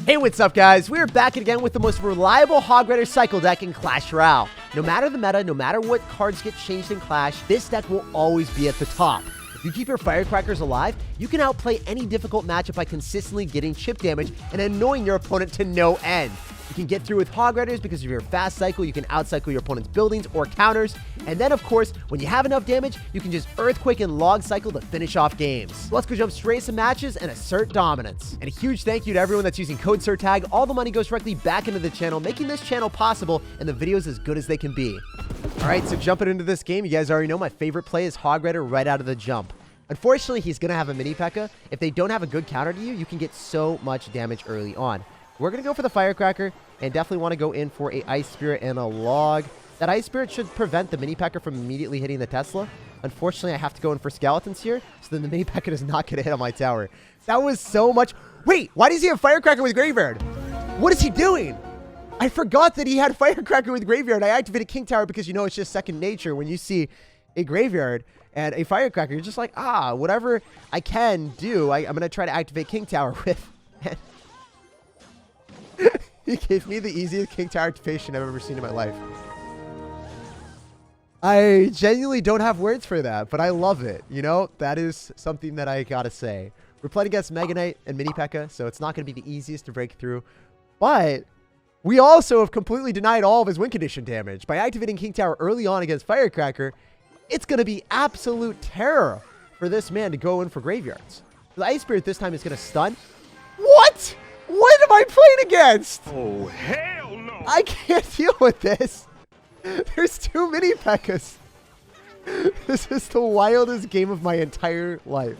Hey, what's up, guys? We're back again with the most reliable Hog Rider cycle deck in Clash Royale. No matter the meta, no matter what cards get changed in Clash, this deck will always be at the top. If you keep your Firecrackers alive, you can outplay any difficult matchup by consistently getting chip damage and annoying your opponent to no end. You can get through with Hog Riders because of your fast cycle. You can outcycle your opponent's buildings or counters. And then, of course, when you have enough damage, you can just Earthquake and Log cycle to finish off games. Let's go jump straight into some matches and assert dominance. And a huge thank you to everyone that's using code SIRTAG. All the money goes directly back into the channel, making this channel possible and the videos as good as they can be. All right, so jumping into this game, you guys already know my favorite play is Hog Rider right out of the jump. Unfortunately, he's going to have a mini P.E.K.K.A. If they don't have a good counter to you, you can get so much damage early on. We're going to go for the Firecracker and definitely want to go in for a Ice Spirit and a Log. That Ice Spirit should prevent the mini P.E.K.K.A. from immediately hitting the Tesla. Unfortunately, I have to go in for Skeletons here, so then the mini P.E.K.K.A. is not going to hit on my tower. That was so much. Wait, why does he have Firecracker with Graveyard? What is he doing? I forgot that he had Firecracker with Graveyard. I activated King Tower because, you know, it's just second nature when you see a Graveyard and a Firecracker. You're just like, whatever I can do, I'm going to try to activate King Tower with. He gave me the easiest King Tower activation I've ever seen in my life. I genuinely don't have words for that, but I love it. You know, that is something that I gotta say. We're playing against Mega Knight and mini P.E.K.K.A., so it's not going to be the easiest to break through. But we also have completely denied all of his win condition damage. By activating King Tower early on against Firecracker, it's going to be absolute terror for this man to go in for graveyards. The Ice Spirit this time is going to stun. What? What am I playing against? Oh, hell no. I can't deal with this. There's too many P.E.K.K.A.s. This is the wildest game of my entire life.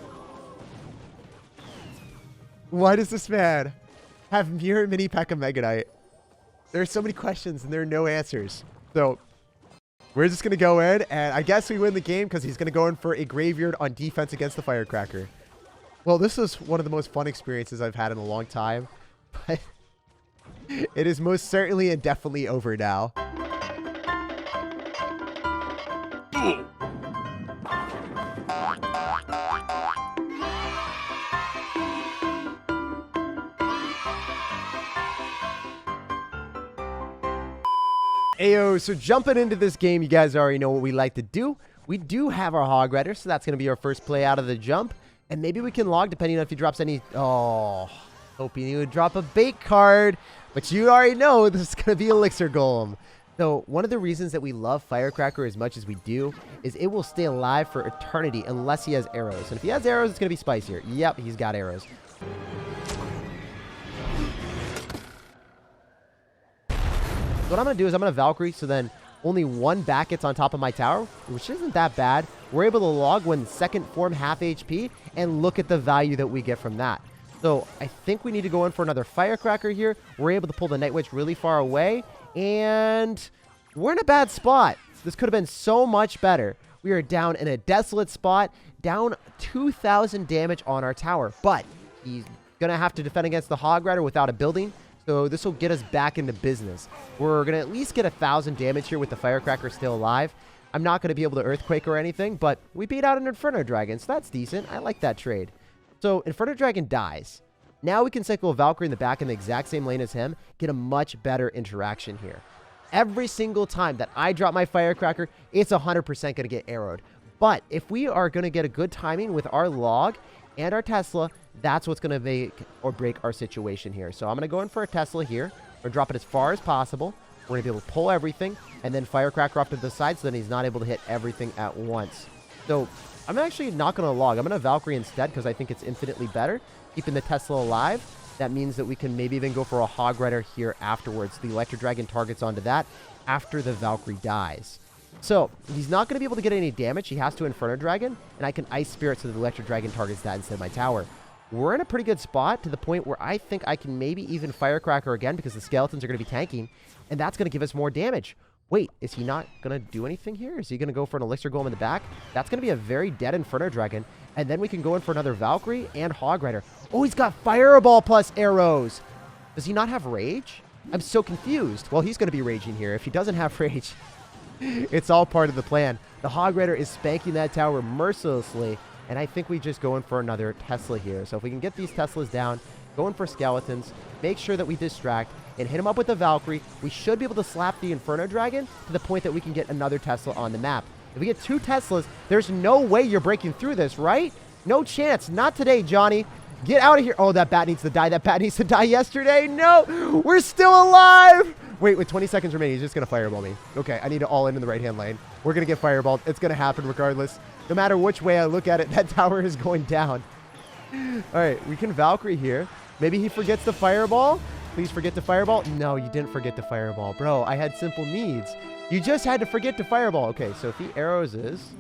Why does this man have mirror mini P.E.K.K.A. Mega Knight? There are so many questions and there are no answers. So we're just going to go in, and I guess we win the game because he's going to go in for a Graveyard on defense against the Firecracker. Well, this was one of the most fun experiences I've had in a long time. But it is most certainly and definitely over now. Ayo, so jumping into this game, you guys already know what we like to do. We do have our Hog Rider, so that's going to be our first play out of the jump. And maybe we can log depending on if he drops any... Oh, hoping he would drop a bait card. But you already know this is going to be Elixir Golem. So one of the reasons that we love Firecracker as much as we do is it will stay alive for eternity unless he has arrows. And if he has arrows, it's going to be spicier. Yep, he's got arrows. What I'm going to do is I'm going to Valkyrie, so then only one back gets on top of my tower, which isn't that bad. We're able to log when second form half HP, and look at the value that we get from that. So I think we need to go in for another Firecracker here. We're able to pull the Night Witch really far away, and we're in a bad spot. This could have been so much better. We are down in a desolate spot, down 2,000 damage on our tower, but he's going to have to defend against the Hog Rider without a building. So this will get us back into business. We're going to at least get 1,000 damage here with the Firecracker still alive. I'm not going to be able to Earthquake or anything, but we beat out an Inferno Dragon, so that's decent. I like that trade. So Inferno Dragon dies. Now we can cycle a Valkyrie in the back in the exact same lane as him, get a much better interaction here. Every single time that I drop my Firecracker, it's 100% going to get arrowed. But if we are going to get a good timing with our Log and our Tesla, that's what's going to make or break our situation here. So I'm going to go in for a Tesla here. We're going to drop it as far as possible. We're going to be able to pull everything and then Firecracker off to the side so then he's not able to hit everything at once. So I'm actually not going to Log. I'm going to Valkyrie instead because I think it's infinitely better. Keeping the Tesla alive, that means that we can maybe even go for a Hog Rider here afterwards. The Electro Dragon targets onto that after the Valkyrie dies. So he's not going to be able to get any damage. He has to Inferno Dragon, and I can Ice Spirit so the Electro Dragon targets that instead of my tower. We're in a pretty good spot to the point where I think I can maybe even Firecracker again because the Skeletons are going to be tanking, and that's going to give us more damage. Wait, is he not going to do anything here? Is he going to go for an Elixir Golem in the back? That's going to be a very dead Inferno Dragon, and then we can go in for another Valkyrie and Hog Rider. Oh, he's got Fireball plus arrows. Does he not have Rage? I'm so confused. Well, he's going to be raging here. If he doesn't have Rage, it's all part of the plan. The Hog Rider is spanking that tower mercilessly, and I think we just go in for another Tesla here. So if we can get these Teslas down, going for skeletons, make sure that we distract, and hit him up with the Valkyrie. We should be able to slap the Inferno Dragon to the point that we can get another Tesla on the map. If we get 2 Teslas, there's no way you're breaking through this, right? No chance. Not today, Johnny. Get out of here. Oh, that bat needs to die. That bat needs to die yesterday. No, we're still alive. Wait, with 20 seconds remaining, he's just going to fireball me. Okay, I need to all in the right-hand lane. We're going to get fireballed. It's going to happen regardless. No matter which way I look at it, that tower is going down. All right, we can Valkyrie here. Maybe he forgets the fireball. Please forget the fireball. No, you didn't forget the fireball. Bro, I had simple needs. You just had to forget to fireball. Okay, so if he arrows is,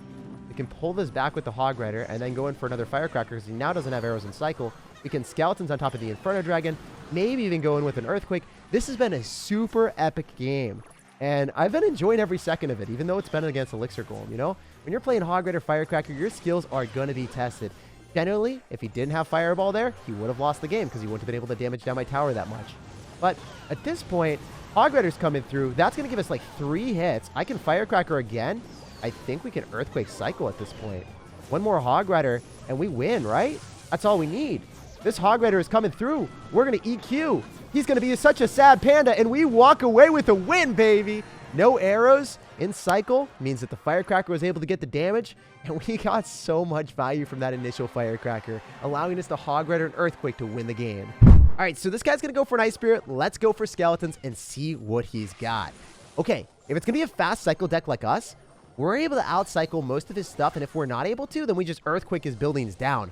we can pull this back with the Hog Rider and then go in for another Firecracker because he now doesn't have arrows in cycle. We can Skeletons on top of the Inferno Dragon, maybe even go in with an Earthquake. This has been a super epic game, and I've been enjoying every second of it, even though it's been against Elixir Golem, you know? When you're playing Hog Rider, Firecracker, your skills are going to be tested. Generally, if he didn't have Fireball there, he would have lost the game because he wouldn't have been able to damage down my tower that much. But at this point, Hog Rider's coming through. That's going to give us like 3 hits. I can Firecracker again. I think we can Earthquake cycle at this point. 1 more Hog Rider, and we win, right? That's all we need. This Hog Rider is coming through. We're going to EQ. He's going to be such a sad panda, and we walk away with a win, baby. No arrows in cycle means that the Firecracker was able to get the damage, and we got so much value from that initial Firecracker, allowing us to Hog Rider and Earthquake to win the game. All right, so this guy's going to go for an Ice Spirit. Let's go for Skeletons and see what he's got. Okay, if it's going to be a fast cycle deck like us, we're able to outcycle most of his stuff, and if we're not able to, then we just Earthquake his buildings down.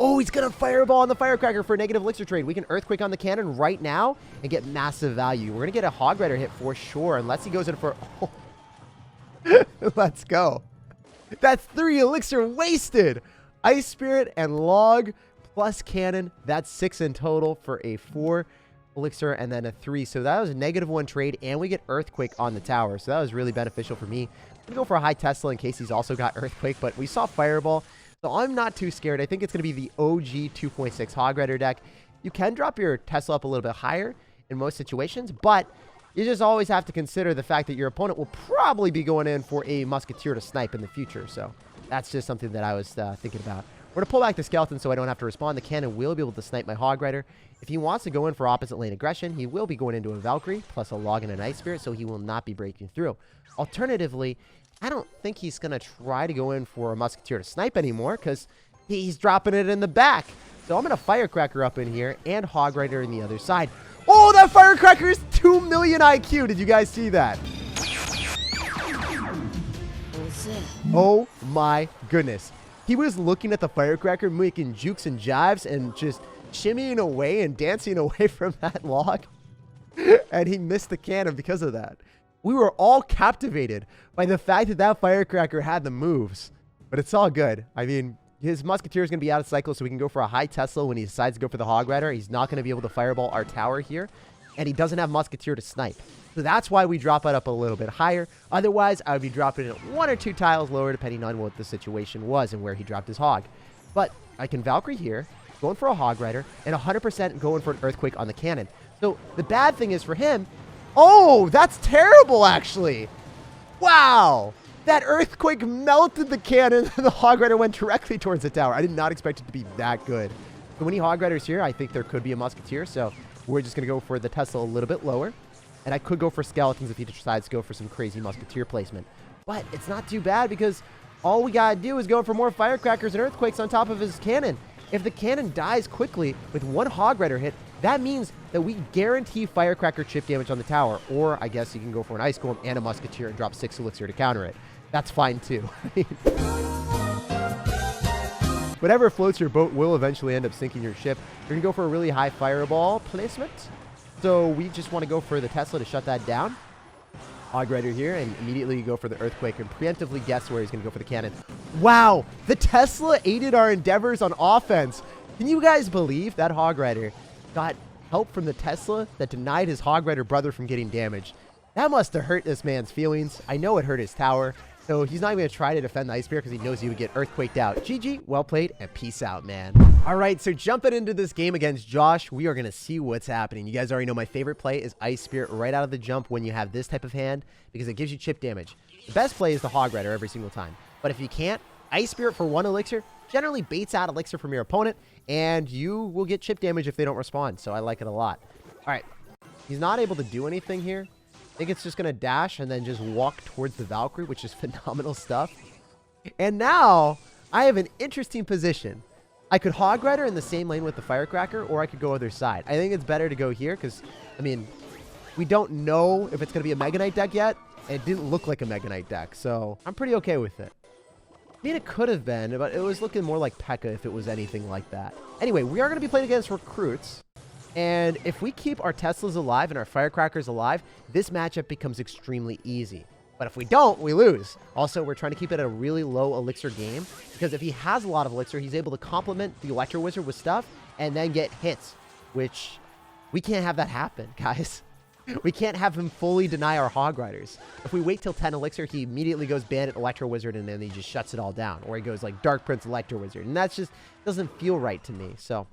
Oh, he's going to Fireball on the Firecracker for a negative Elixir trade. We can Earthquake on the cannon right now and get massive value. We're going to get a Hog Rider hit for sure, unless he goes in for... Oh. Let's go. That's 3 Elixir wasted. Ice Spirit and Log plus cannon. That's 6 in total for a 4 Elixir and then a 3. So that was a -1 trade, and we get Earthquake on the tower. So that was really beneficial for me. I'm going to go for a high Tesla in case he's also got Earthquake, but we saw Fireball. So I'm not too scared. I think it's going to be the OG 2.6 Hog Rider deck. You can drop your Tesla up a little bit higher in most situations, but you just always have to consider the fact that your opponent will probably be going in for a Musketeer to snipe in the future. So that's just something that I was thinking about. We're going to pull back the Skeleton so I don't have to respond. The cannon will be able to snipe my Hog Rider. If he wants to go in for opposite lane aggression, he will be going into a Valkyrie plus a Log and an Ice Spirit, so he will not be breaking through. Alternatively, I don't think he's going to try to go in for a Musketeer to snipe anymore because he's dropping it in the back. So I'm going to Firecracker up in here and Hog Rider in the other side. Oh, that Firecracker is 2 million IQ. Did you guys see that? Oh my goodness. He was looking at the Firecracker, making jukes and jives and just shimmying away and dancing away from that log. And he missed the cannon because of that. We were all captivated by the fact that that Firecracker had the moves. But it's all good. I mean, his Musketeer is going to be out of cycle, so we can go for a high Tesla when he decides to go for the Hog Rider. He's not going to be able to Fireball our tower here. And he doesn't have Musketeer to snipe. So that's why we drop it up a little bit higher. Otherwise, I would be dropping it 1 or 2 tiles lower, depending on what the situation was and where he dropped his Hog. But I can Valkyrie here, going for a Hog Rider, and 100% going for an Earthquake on the cannon. So the bad thing is for him... Oh, that's terrible, actually. Wow. That Earthquake melted the cannon, and the Hog Rider went directly towards the tower. I did not expect it to be that good. So when he Hog Riders here, I think there could be a Musketeer, so we're just going to go for the Tesla a little bit lower. And I could go for Skeletons if he decides to go for some crazy Musketeer placement. But it's not too bad because all we got to do is go for more Firecrackers and Earthquakes on top of his cannon. If the cannon dies quickly with 1 Hog Rider hit, that means that we guarantee Firecracker chip damage on the tower. Or I guess you can go for an Ice Golem and a Musketeer and drop 6 Elixir to counter it. That's fine too. Whatever floats your boat will eventually end up sinking your ship. You're going to go for a really high Fireball placement. So we just want to go for the Tesla to shut that down. Hog Rider here, and immediately go for the Earthquake and preemptively guess where he's going to go for the cannon. Wow! The Tesla aided our endeavors on offense. Can you guys believe that Hog Rider got help from the Tesla that denied his Hog Rider brother from getting damaged? That must have hurt this man's feelings. I know it hurt his tower. So he's not even going to try to defend the Ice Spear because he knows he would get Earthquaked out. GG, well played, and peace out, man. All right, so jumping into this game against Josh, we are going to see what's happening. You guys already know my favorite play is Ice Spear right out of the jump when you have this type of hand because it gives you chip damage. The best play is the Hog Rider every single time. But if you can't, Ice Spirit for 1 elixir generally baits out elixir from your opponent, and you will get chip damage if they don't respond, so I like it a lot. All right, he's not able to do anything here. I think it's just going to dash and then just walk towards the Valkyrie, which is phenomenal stuff. And now I have an interesting position. I could Hog Rider in the same lane with the Firecracker, or I could go other side. I think it's better to go here because, I mean, we don't know if it's going to be a Mega Knight deck yet. It didn't look like a Mega Knight deck, so I'm pretty okay with it. I mean, it could have been, but it was looking more like P.E.K.K.A. if it was anything like that. Anyway, we are going to be playing against recruits. And if we keep our Teslas alive and our Firecrackers alive, this matchup becomes extremely easy. But if we don't, we lose. Also, we're trying to keep it at a really low elixir game, because if he has a lot of elixir, he's able to complement the Electro Wizard with stuff and then get hits, which we can't have that happen, guys. We can't have him fully deny our Hog Riders. If we wait till 10 elixir, he immediately goes Bandit, Electro Wizard, and then he just shuts it all down. Or he goes like Dark Prince, Electro Wizard. And that's just doesn't feel right to me. So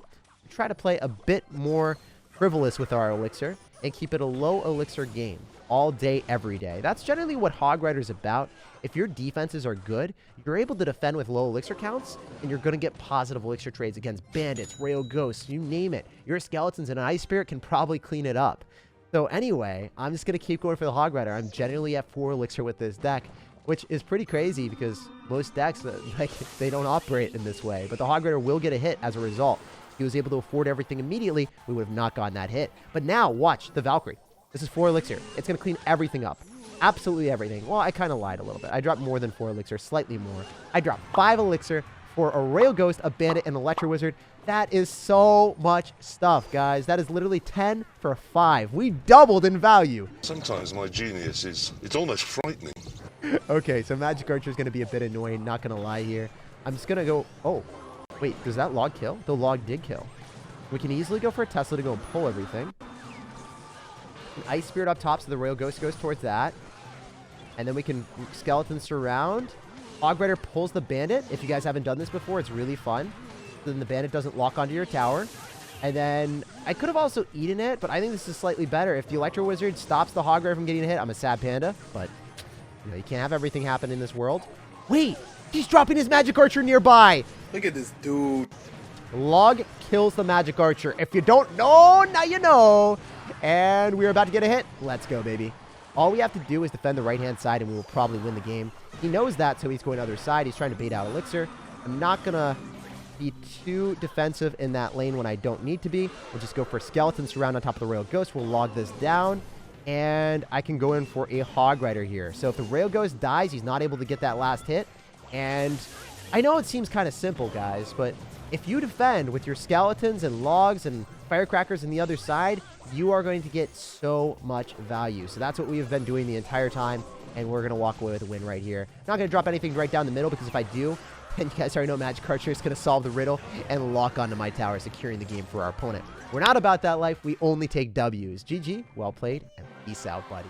we try to play a bit more frivolous with our elixir and keep it a low elixir game all day, every day. That's generally what Hog Rider is about. If your defenses are good, you're able to defend with low elixir counts, and you're going to get positive elixir trades against bandits, rail ghosts, you name it. Your skeletons and an Ice Spirit can probably clean it up. So anyway, I'm just going to keep going for the Hog Rider. I'm generally at 4 elixir with this deck, which is pretty crazy because most decks, like, they don't operate in this way. But the Hog Rider will get a hit as a result. If he was able to afford everything immediately, we would have not gotten that hit. But now, watch the Valkyrie. This is 4 elixir. It's going to clean everything up. Absolutely everything. Well, I kind of lied a little bit. I dropped more than 4 elixir, slightly more. I dropped 5 elixir for a Rail Ghost, a Bandit, and an Electro Wizard. That is so much stuff, guys. That is literally 10 for 5. We doubled in value. Sometimes my genius is, it's almost frightening. Okay, so Magic Archer is going to be a bit annoying, not going to lie here. I'm just going to go... Oh, wait, does that log kill? The log did kill. We can easily go for a Tesla to go and pull everything. An Ice Spirit up top, so the Rail Ghost goes towards that. And then we can Skeleton Surround. Hog Rider pulls the Bandit. If you guys haven't done this before, it's really fun. Then the Bandit doesn't lock onto your tower. And then I could have also eaten it, but I think this is slightly better. If the Electro Wizard stops the Hog Rider from getting hit, I'm a sad panda. But, you know, you can't have everything happen in this world. Wait! He's dropping his Magic Archer nearby! Look at this dude. Log kills the Magic Archer. If you don't know, now you know. And we're about to get a hit. Let's go, baby. All we have to do is defend the right-hand side, and we will probably win the game. He knows that, so he's going to the other side. He's trying to bait out Elixir. I'm not going to be too defensive in that lane when I don't need to be. We'll just go for Skeleton Surround on top of the Rail Ghost. We'll log this down, and I can go in for a Hog Rider here. So if the Rail Ghost dies, he's not able to get that last hit. And I know it seems kind of simple, guys, but if you defend with your Skeletons and Logs and Firecrackers on the other side, you are going to get so much value. So that's what we have been doing the entire time, and we're going to walk away with a win right here. Not going to drop anything right down the middle, because if I do, then you guys already know Magic Archer is going to solve the riddle and lock onto my tower, securing the game for our opponent. We're not about that life. We only take W's. GG, well played, and peace out, buddy.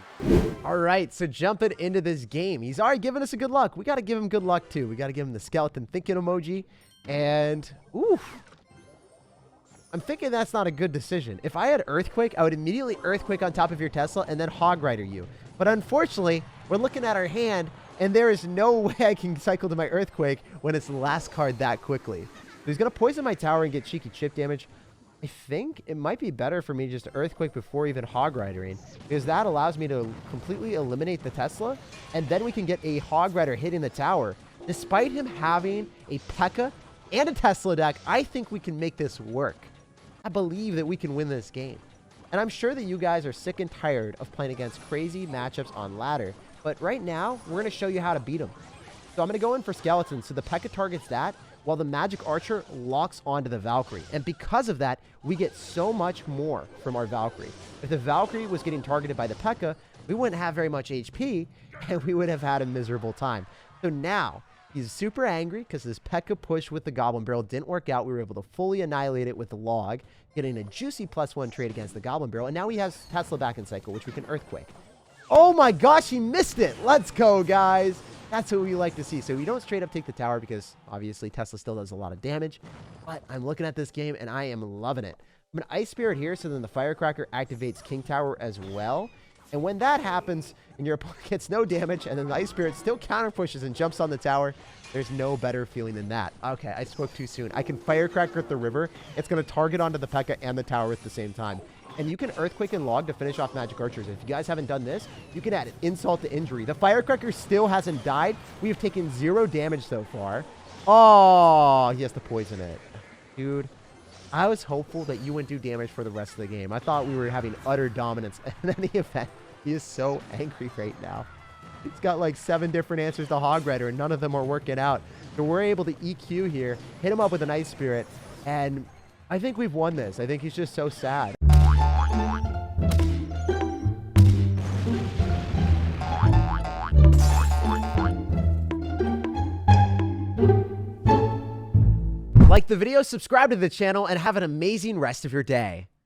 All right, so jumping into this game. He's already given us a good luck. We got to give him good luck, too. We got to give him the skeleton thinking emoji. And, oof. I'm thinking that's not a good decision. If I had Earthquake, I would immediately Earthquake on top of your Tesla and then Hog Rider you. But unfortunately, we're looking at our hand, and there is no way I can cycle to my Earthquake when it's the last card that quickly. So he's going to poison my tower and get cheeky chip damage. I think it might be better for me just to Earthquake before even Hog Ridering, because that allows me to completely eliminate the Tesla, and then we can get a Hog Rider hitting the tower. Despite him having a P.E.K.K.A. and a Tesla deck, I think we can make this work. I believe that we can win this game. And I'm sure that you guys are sick and tired of playing against crazy matchups on ladder. But right now, we're going to show you how to beat them. So I'm going to go in for Skeleton. So the P.E.K.K.A. targets that, while the Magic Archer locks onto the Valkyrie. And because of that, we get so much more from our Valkyrie. If the Valkyrie was getting targeted by the P.E.K.K.A., we wouldn't have very much HP, and we would have had a miserable time. So now, he's super angry because this P.E.K.K.A. push with the Goblin Barrel didn't work out. We were able to fully annihilate it with the Log, getting a juicy +1 trade against the Goblin Barrel. And now he has Tesla back in cycle, which we can Earthquake. Oh my gosh, he missed it. Let's go, guys. That's what we like to see. So we don't straight up take the tower because obviously Tesla still does a lot of damage. But I'm looking at this game and I am loving it. I'm an Ice Spirit here, so then the Firecracker activates King Tower as well. And when that happens and your opponent gets no damage and then the Ice Spirit still counter pushes and jumps on the tower, there's no better feeling than that. Okay, I spoke too soon. I can Firecracker at the river. It's going to target onto the P.E.K.K.A. and the tower at the same time. And you can Earthquake and Log to finish off Magic Archers. If you guys haven't done this, you can add insult to injury. The Firecracker still hasn't died. We have taken 0 damage so far. Oh, he has to poison it. Dude, I was hopeful that you wouldn't do damage for the rest of the game. I thought we were having utter dominance in any event. He is so angry right now. He's got like 7 different answers to Hog Rider, and none of them are working out. So we're able to EQ here, hit him up with an Ice Spirit, and I think we've won this. I think he's just so sad. Like the video, subscribe to the channel, and have an amazing rest of your day.